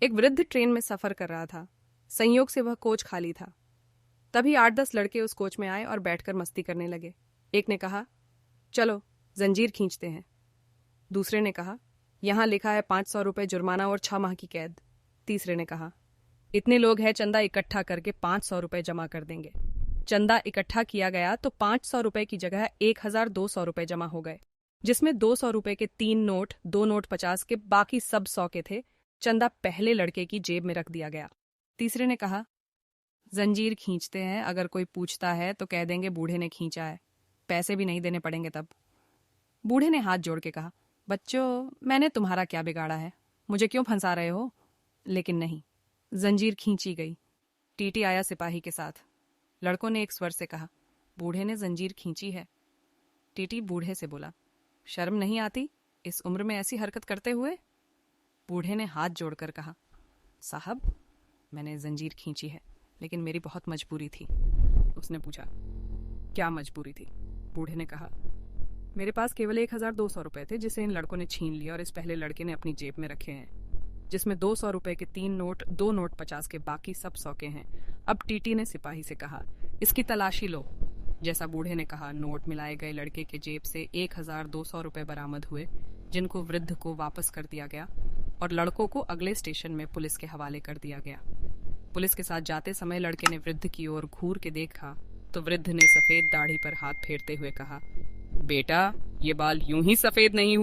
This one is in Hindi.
एक वृद्ध ट्रेन में सफर कर रहा था। संयोग से वह कोच खाली था। तभी 8-10 लड़के उस कोच में आए और बैठकर मस्ती करने लगे। एक ने कहा, चलो जंजीर खींचते हैं। दूसरे ने कहा, यहाँ लिखा है 500 रुपये जुर्माना और 6 माह की कैद। तीसरे ने कहा, इतने लोग हैं, चंदा इकट्ठा करके 500 रुपये जमा कर देंगे। चंदा इकट्ठा किया गया तो 500 रुपये की जगह 1200 रुपये जमा हो गए, जिसमें 200 रुपये के 3 नोट, 2 नोट 50 के, बाकी सब 100 के थे। चंदा पहले लड़के की जेब में रख दिया गया। तीसरे ने कहा, जंजीर खींचते हैं, अगर कोई पूछता है तो कह देंगे बूढ़े ने खींचा है, पैसे भी नहीं देने पड़ेंगे तब। बूढ़े ने हाथ जोड़ के कहा, बच्चों, मैंने तुम्हारा क्या बिगाड़ा है, मुझे क्यों फंसा रहे हो? लेकिन नहीं, जंजीर खींची गई। टीटी आया सिपाही के साथ। लड़कों ने एक स्वर से कहा, बूढ़े ने जंजीर खींची है। टीटी बूढ़े से बोला, शर्म नहीं आती इस उम्र में ऐसी हरकत करते हुए? बूढ़े ने हाथ जोड़कर कहा, साहब, मैंने जंजीर खींची है, लेकिन मेरी बहुत मजबूरी थी। उसने पूछा, क्या मजबूरी थी? बूढ़े ने कहा, मेरे पास केवल 1200 रुपये थे, जिसे इन लड़कों ने छीन लिया और इस पहले लड़के ने अपनी जेब में रखे हैं, जिसमें 200 रुपये के 3 नोट, 2 नोट 50 के, बाकी सब 100 के हैं। अब टीटी ने सिपाही से कहा, इसकी तलाशी लो। जैसा बूढ़े ने कहा, नोट मिलाए गए। लड़के के जेब से 1200 रुपये बरामद हुए, जिनको वृद्ध को वापस कर दिया गया और लड़कों को अगले स्टेशन में पुलिस के हवाले कर दिया गया। पुलिस के साथ जाते समय लड़के ने वृद्ध की ओर घूर के देखा तो वृद्ध ने सफेद दाढ़ी पर हाथ फेरते हुए कहा, बेटा, ये बाल यूं ही सफेद नहीं